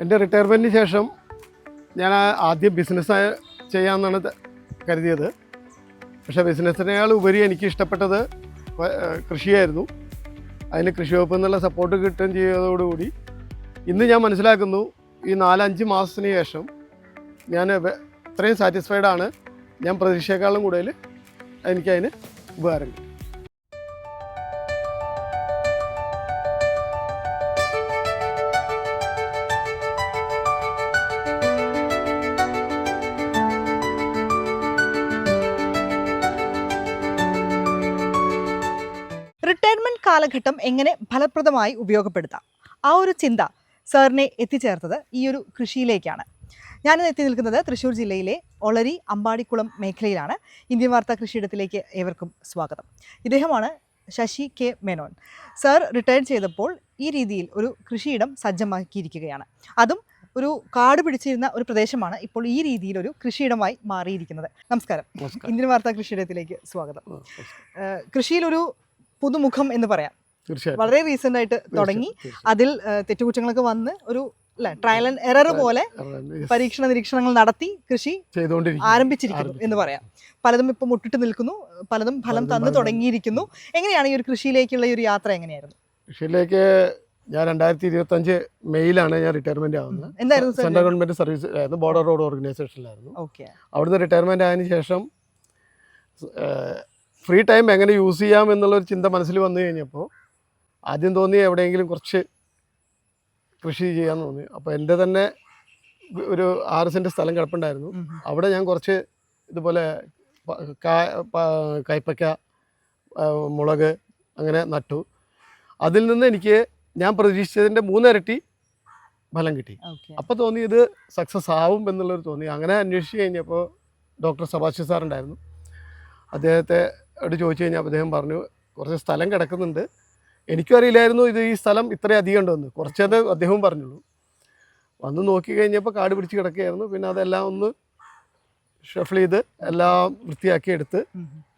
എൻ്റെ റിട്ടയർമെൻറ്റിന് ശേഷം ഞാൻ ആദ്യം ബിസിനസ് ചെയ്യാമെന്നാണ് കരുതിയത്. പക്ഷേ ബിസിനസ്സിനേക്കാൾ ഉപരി എനിക്ക് ഇഷ്ടപ്പെട്ടത് കൃഷിയായിരുന്നു. അതിന് കൃഷി വകുപ്പിൽ നിന്നുള്ള സപ്പോർട്ട് കിട്ടുകയും ചെയ്തതോടുകൂടി ഇന്ന് ഞാൻ മനസ്സിലാക്കുന്നു, ഈ 4-5 മാസത്തിന് ശേഷം ഞാൻ ഇത്രയും സാറ്റിസ്ഫൈഡാണ്. ഞാൻ പ്രതീക്ഷയെക്കാളും കൂടുതൽ എനിക്കതിന് ഉപകാരം കിട്ടും. റിട്ടയർമെന്റ് കാലഘട്ടം എങ്ങനെ ഫലപ്രദമായി ഉപയോഗപ്പെടുത്താം, ആ ഒരു ചിന്ത സാറിനെ എത്തിച്ചേർത്തത് ഈ ഒരു കൃഷിയിലേക്കാണ്. ഞാനിന്ന് എത്തി നിൽക്കുന്നത് തൃശ്ശൂർ ജില്ലയിലെ ഒളരി അമ്പാടിക്കുളം മേഖലയിലാണ്. ഇന്ത്യൻ വാർത്താ കൃഷിയിടത്തിലേക്ക് ഏവർക്കും സ്വാഗതം. ഇദ്ദേഹമാണ് Sasi K Menon. Sir retire ചെയ്തപ്പോൾ ഈ രീതിയിൽ ഒരു കൃഷിയിടം സജ്ജമാക്കിയിരിക്കുകയാണ്. അതും ഒരു കാട് പിടിച്ചിരുന്ന ഒരു പ്രദേശമാണ് ഇപ്പോൾ ഈ രീതിയിൽ ഒരു കൃഷിയിടമായി മാറിയിരിക്കുന്നത്. നമസ്കാരം. ഇന്ത്യൻ വാർത്താ കൃഷിയിടത്തിലേക്ക് സ്വാഗതം. കൃഷിയിലൊരു പുതുമുഖം എന്ന് പറയാം. വളരെ റീസെന്റ് ആയിട്ട് തുടങ്ങി. അതിൽ തെറ്റുകുറ്റങ്ങളൊക്കെ വന്ന് ഒരു ട്രയൽ ആൻഡ് എറർ പോലെ പരീക്ഷണ നിരീക്ഷണങ്ങൾ നടത്തി കൃഷി ആരംഭിച്ചിരിക്കുന്നു എന്ന് പറയാം. പലതും ഇപ്പൊ മുട്ടിട്ട് നിൽക്കുന്നു, പലതും ഫലം തന്നു തുടങ്ങിയിരിക്കുന്നു. എങ്ങനെയാണ് ഈ ഒരു കൃഷിയിലേക്കുള്ള ഈ ഒരു യാത്ര എങ്ങനെയായിരുന്നു? കൃഷിയിലേക്ക് ഞാൻ 2025 മെയ്യിലാണ് ഞാൻ റിട്ടയർമെന്റ് ആവുന്നത്. എന്തായിരുന്നു സെൻട്രൽ ഗവൺമെന്റ് സർവീസ് ആയിരുന്നു, ബോർഡർ റോഡ് ഓർഗനൈസേഷനിലായിരുന്നു. അവിടുന്ന് റിട്ടയർമെന്റ് ആയതിനു ശേഷം ഫ്രീ ടൈം എങ്ങനെ യൂസ് ചെയ്യാം എന്നുള്ളൊരു ചിന്ത മനസ്സിൽ വന്നു കഴിഞ്ഞപ്പോൾ ആദ്യം തോന്നി എവിടെയെങ്കിലും കുറച്ച് കൃഷി ചെയ്യാൻ തോന്നി. അപ്പോൾ എൻ്റെ തന്നെ ഒരു 6 സെൻറ്റ് സ്ഥലം കിടപ്പുണ്ടായിരുന്നു. അവിടെ ഞാൻ കുറച്ച് ഇതുപോലെ കയ്പ്പയ്ക്ക, മുളക് അങ്ങനെ നട്ടു. അതിൽ നിന്ന് എനിക്ക് ഞാൻ പ്രതീക്ഷിച്ചതിൻ്റെ 3 ഇരട്ടി ഫലം കിട്ടി. അപ്പോൾ തോന്നി ഇത് സക്സസ് ആവും എന്നുള്ളൊരു തോന്നി. അങ്ങനെ അന്വേഷിച്ച് കഴിഞ്ഞപ്പോൾ ഡോക്ടർ സബാഷി സാറുണ്ടായിരുന്നു. അദ്ദേഹത്തെ അവിടെ ചോദിച്ചു കഴിഞ്ഞാൽ അദ്ദേഹം പറഞ്ഞു, കുറച്ച് സ്ഥലം കിടക്കുന്നുണ്ട്. എനിക്കും അറിയില്ലായിരുന്നു ഇത് ഈ സ്ഥലം ഇത്രയും അധികം ഉണ്ടെന്ന്. കുറച്ചത് അദ്ദേഹവും പറഞ്ഞുള്ളൂ. വന്ന് നോക്കി കഴിഞ്ഞപ്പോൾ കാട് പിടിച്ച് കിടക്കുകയായിരുന്നു. പിന്നെ അതെല്ലാം ഒന്ന് ഷഫിൾ ചെയ്ത് എല്ലാം വൃത്തിയാക്കി എടുത്ത്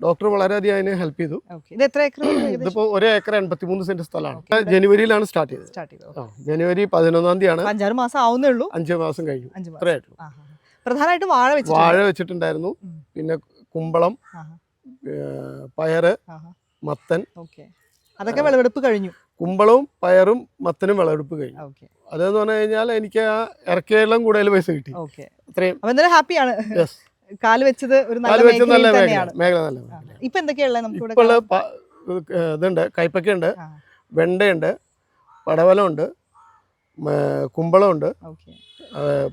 ഡോക്ടർ വളരെയധികം അതിനെ ഹെൽപ്പ് ചെയ്തു. ഇതിപ്പോൾ 1 ഏക്കർ 83 സെന്റ് സ്ഥലമാണ്. ജനുവരിയിലാണ് സ്റ്റാർട്ട് ചെയ്തത്. ജനുവരി 11-ാം തീയതിയാണ്. 5 മാസം ആവുന്നേ ഉള്ളൂ. 5 മാസം കഴിഞ്ഞു. അത്രയായിട്ടുള്ളൂ. പ്രധാനമായിട്ടും വാഴ വെച്ചിട്ടുണ്ടായിരുന്നു. പിന്നെ കുമ്പളം, പയറ്, മത്തൻ, അതൊക്കെ വിളവെടുപ്പ് കഴിഞ്ഞു. കുമ്പളവും പയറും മത്തനും വിളവെടുപ്പ് കഴിഞ്ഞു. അതെന്ന് പറഞ്ഞു കഴിഞ്ഞാൽ എനിക്ക് ആ ഇറക്കിയെല്ലാം കൂടുതൽ പൈസ കിട്ടി. അത്രയും ഹാപ്പിയാണ്. കാല് വെച്ചത് ഒരു നല്ല മേഖല നല്ല. ഇപ്പൊ എന്തൊക്കെയുള്ള ഇതുണ്ട്, കയ്പക്കയുണ്ട്, വെണ്ടയുണ്ട്, പടവലമുണ്ട്, കുമ്പളമുണ്ട്.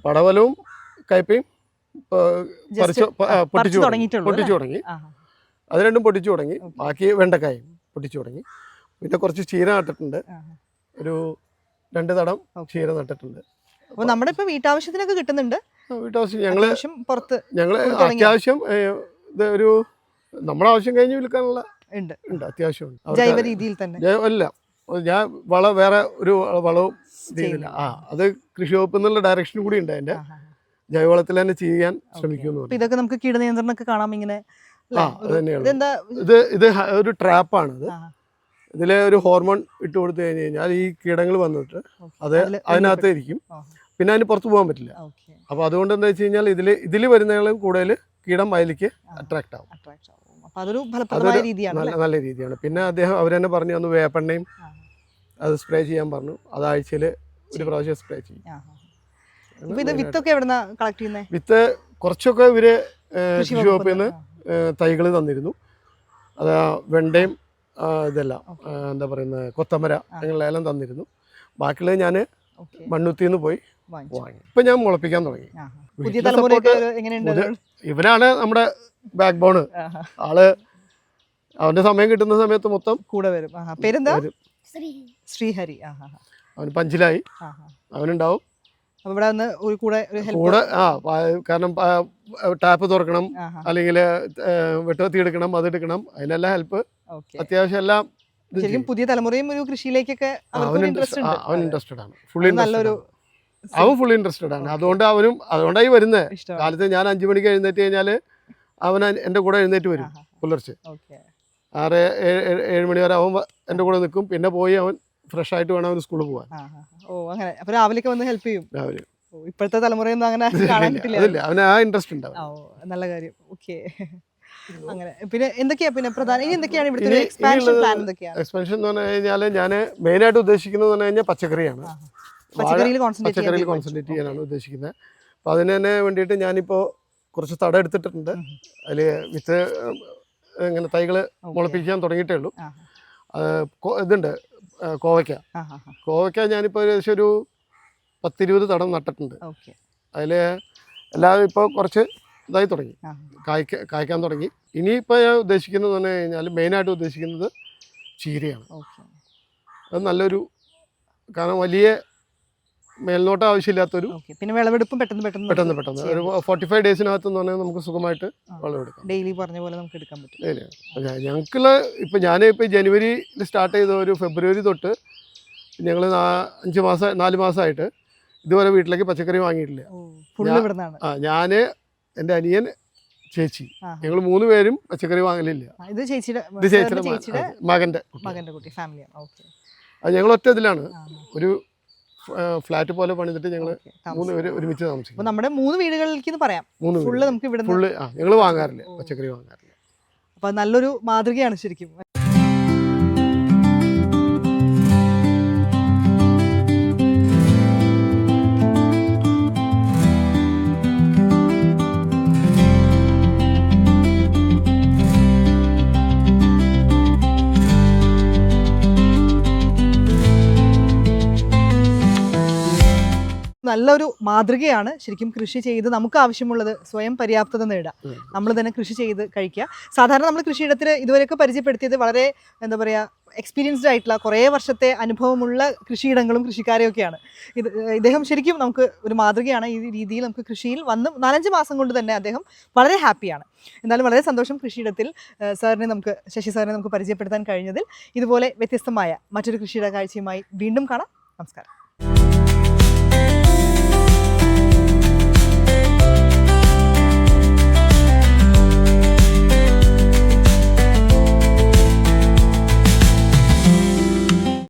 പടവലവും കയ്പയും പൊട്ടിച്ചു തുടങ്ങി. അത് രണ്ടും പൊട്ടിച്ചു തുടങ്ങി. ബാക്കി വെണ്ടക്കായും പൊട്ടിച്ചു തുടങ്ങി. പിന്നെ കുറച്ച് ചീര നട്ടിട്ടുണ്ട്. ഒരു 2 തടം ചീര നട്ടിട്ടുണ്ട്. അപ്പോൾ നമ്മുടെ ഇപ്പൊ വീട്ടാവശ്യത്തിനൊക്കെ കിട്ടുന്നുണ്ട്. വീട്ടാവശ്യം ഞങ്ങള് അത്യാവശ്യം ഇത് ഒരു നമ്മുടെ ആവശ്യം കഴിഞ്ഞ് വിൽക്കാനുള്ള ഉണ്ട്. അത്യാവശ്യം ജൈവ രീതിയിൽ തന്നെ അല്ല, ഞാൻ വേറെ ഒരു വളവും ചെയ്യുന്നില്ല. അത് കൃഷി വകുപ്പിൽ നിന്നുള്ള ഡയറക്ഷൻ കൂടി ഉണ്ട്. അതിന്റെ ജൈവവളത്തിൽ തന്നെ ചെയ്യാൻ ശ്രമിക്കുന്നു. ഇതൊക്കെ നമുക്ക് കീടനിയന്ത്രണമൊക്കെ കാണാം. ഇങ്ങനെ ഇത് ഒരു ട്രാപ്പാണ്. ഇതിലെ ഒരു ഹോർമോൺ ഇട്ട് കൊടുത്തു കഴിഞ്ഞ് കഴിഞ്ഞാൽ ഈ കീടങ്ങൾ വന്നിട്ട് അത് അതിനകത്ത് ഇരിക്കും. പിന്നെ അതിന് പുറത്ത് പോകാൻ പറ്റില്ല. അപ്പോൾ അതുകൊണ്ട് എന്താ വെച്ച് കഴിഞ്ഞാൽ ഇതിൽ വരുന്നതിലും കൂടുതൽ കീടം അതിലേക്ക് അട്രാക്ട് ആവും. നല്ല രീതിയാണ്. പിന്നെ അവരെന്നെ പറഞ്ഞു തന്നു വേപ്പെണ്ണയും അത് സ്പ്രേ ചെയ്യാൻ പറഞ്ഞു. അത് ആഴ്ചയിൽ ഒരു പ്രാവശ്യം സ്പ്രേ ചെയ്യും. വിത്ത് കുറച്ചൊക്കെ ഇവര് കൃഷി വകുപ്പിൽ നിന്ന് തൈകൾ തന്നിരുന്നു. അത് വെണ്ടയും ഇതെല്ലാം എന്താ പറയുന്നത് കൊത്തമര അങ്ങനെയെല്ലാം തന്നിരുന്നു. ബാക്കിയുള്ളത് ഞാൻ മണ്ണുത്തിന്ന് പോയി വാങ്ങി. ഇപ്പൊ ഞാൻ മുളപ്പിക്കാൻ തുടങ്ങി. ഇവനാണ് നമ്മുടെ ബാക്ക് ബോണ്. അവന്റെ സമയം കിട്ടുന്ന സമയത്ത് മൊത്തം കൂടെ വരും. പേരെന്താ? ശ്രീഹരി. അവന് പഞ്ചിലായി, അവനുണ്ടാവും കൂടെ. കാരണം ടാപ്പ് തുറക്കണം, അല്ലെങ്കിൽ വെട്ടുകത്തി എടുക്കണം, അതെടുക്കണം, അതിനെല്ലാം ഹെൽപ്പ്. അത്യാവശ്യം എല്ലാം പുതിയ തലമുറയും ഒരു കൃഷിയിലേക്കൊക്കെ അവൻ ഇൻട്രസ്റ്റഡ് ആണ്. അവൻ ഫുള്ളി ഇൻട്രസ്റ്റഡ് ആണ്. അതുകൊണ്ടായി വരുന്നത്. കാലത്ത് ഞാൻ 5 മണിക്ക് എഴുന്നേറ്റ് കഴിഞ്ഞാൽ അവൻ എൻ്റെ കൂടെ എഴുന്നേറ്റ് വരും. പുലർച്ചെ 6-7 മണി വരെ അവൻ എൻ്റെ കൂടെ നിൽക്കും. പിന്നെ പോയി അവൻ ഫ്രഷ് ആയിട്ട് വേണം അവന് സ്കൂളിൽ പോകാൻ. ഓ അങ്ങനെ അപ്പോൾ രാവിലെയൊക്കെ വന്ന് ഹെൽപ്പ് ചെയ്യും. രാവിലെ ഇപ്പോഴത്തെ തലമുറയൊന്നും അങ്ങനെ കാണാൻ കിട്ടില്ല. അതില്ല, അവന് ആ ഇൻട്രസ്റ്റ് ഉണ്ടാവും. ഓ നല്ല കാര്യം. ഓക്കെ. അങ്ങനെ പിന്നെ എന്തൊക്കെയാ പിന്നെ പ്രധാന ഇനി എന്തൊക്കെയാണ് ഇവിടുത്തെ ഒരു എക്സ്പാൻഷൻ പ്ലാൻ എന്തൊക്കെയാണ്? എക്സ്പെൻഷൻ എന്ന് പറഞ്ഞു കഴിഞ്ഞാൽ ഞാൻ മെയിനായിട്ട് ഉദ്ദേശിക്കുന്നത് പറഞ്ഞു കഴിഞ്ഞാൽ പച്ചക്കറിയാണ്. പച്ചക്കറിയിൽ കോൺസെൻട്രേറ്റ് ചെയ്യാനാണ് ഉദ്ദേശിക്കുന്നത്. അപ്പോൾ അതിന് തന്നെ വേണ്ടിയിട്ട് ഞാനിപ്പോൾ കുറച്ച് തടം എടുത്തിട്ടുണ്ട്. അതിൽ വിത്ത് ഇങ്ങനെ തൈകൾ മുളപ്പിക്കാൻ തുടങ്ങിയിട്ടേ ഉള്ളൂ. ഇതുണ്ട് കോവയ്ക്ക ഞാനിപ്പോൾ ഏകദേശം ഒരു 10-20 തടം നട്ടിട്ടുണ്ട്. അതിൽ എല്ലാവരും ഇപ്പോൾ കുറച്ച് ഇതായി തുടങ്ങി, കായ്ക്കാൻ തുടങ്ങി. ഇനിയിപ്പോൾ ഞാൻ ഉദ്ദേശിക്കുന്നത് പറഞ്ഞു കഴിഞ്ഞാൽ മെയിനായിട്ട് ഉദ്ദേശിക്കുന്നത് ചീരയാണ്. അത് നല്ലൊരു, കാരണം വലിയ മേൽനോട്ടം ആവശ്യമില്ലാത്തൊരു, പിന്നെ വിളവെടുപ്പും പെട്ടെന്ന് ഒരു 45 ഡേയ്സിനകത്ത് എന്ന് പറഞ്ഞാൽ നമുക്ക് സുഖമായിട്ട് വിളവെടുക്കാം. ഡെയിലി പറഞ്ഞ പോലെ നമുക്ക് എടുക്കാൻ പറ്റും. ഞങ്ങൾക്കുള്ള ഇപ്പം ഞാനിപ്പോൾ ജനുവരിയിൽ സ്റ്റാർട്ട് ചെയ്ത ഒരു ഫെബ്രുവരി തൊട്ട് ഞങ്ങൾ 4 മാസമായിട്ട് ഇതുവരെ വീട്ടിലേക്ക് പച്ചക്കറി വാങ്ങിയിട്ടില്ല. ഞാൻ, എൻ്റെ അനിയൻ, ചേച്ചി, ഞങ്ങൾ 3 പേരും പച്ചക്കറി വാങ്ങലില്ല. ഇത് ചേച്ചിയുടെ മകൻ്റെ കുട്ടി ഫാമിലിയാണ്. അത് ഞങ്ങൾ ഒറ്റ ഇതിലാണ് ഒരു ഫ്ലാറ്റ് പോലെ പണിതിട്ട് ഞങ്ങൾ 3 പേര് ഒരുമിച്ച് താമസിക്കും. നമ്മുടെ 3 വീടുകളിലേക്ക് പറയാം. ഫുള്ള് നമുക്ക് ഇവിടെ ഞങ്ങൾ വാങ്ങാറില്ല, പച്ചക്കറി വാങ്ങാറില്ല. അപ്പൊ നല്ലൊരു മാതൃകയാണ് ശരിക്കും. നല്ലൊരു മാതൃകയാണ് ശരിക്കും. കൃഷി ചെയ്ത് നമുക്ക് ആവശ്യമുള്ളത് സ്വയം പര്യാപ്തത നേടുക, നമ്മൾ തന്നെ കൃഷി ചെയ്ത് കഴിക്കുക. സാധാരണ നമ്മൾ കൃഷിയിടത്തിൽ ഇതുവരെയൊക്കെ പരിചയപ്പെടുത്തിയത് വളരെ എന്താ പറയുക എക്സ്പീരിയൻസ്ഡ് ആയിട്ടുള്ള കുറേ വർഷത്തെ അനുഭവമുള്ള കൃഷിയിടങ്ങളും കൃഷിക്കാരെയൊക്കെയാണ്. ഇദ്ദേഹം ശരിക്കും നമുക്ക് ഒരു മാതൃകയാണ്. ഈ രീതിയിൽ നമുക്ക് കൃഷിയിൽ വന്ന് 4-5 മാസം കൊണ്ട് തന്നെ അദ്ദേഹം വളരെ ഹാപ്പിയാണ്. എന്തായാലും വളരെ സന്തോഷം കൃഷിയിടത്തിൽ ശശി സാറിനെ നമുക്ക് പരിചയപ്പെടുത്താൻ കഴിഞ്ഞതിൽ. ഇതുപോലെ വ്യത്യസ്തമായ മറ്റൊരു കൃഷിയിട കാഴ്ചയുമായി വീണ്ടും കാണാം. നമസ്കാരം.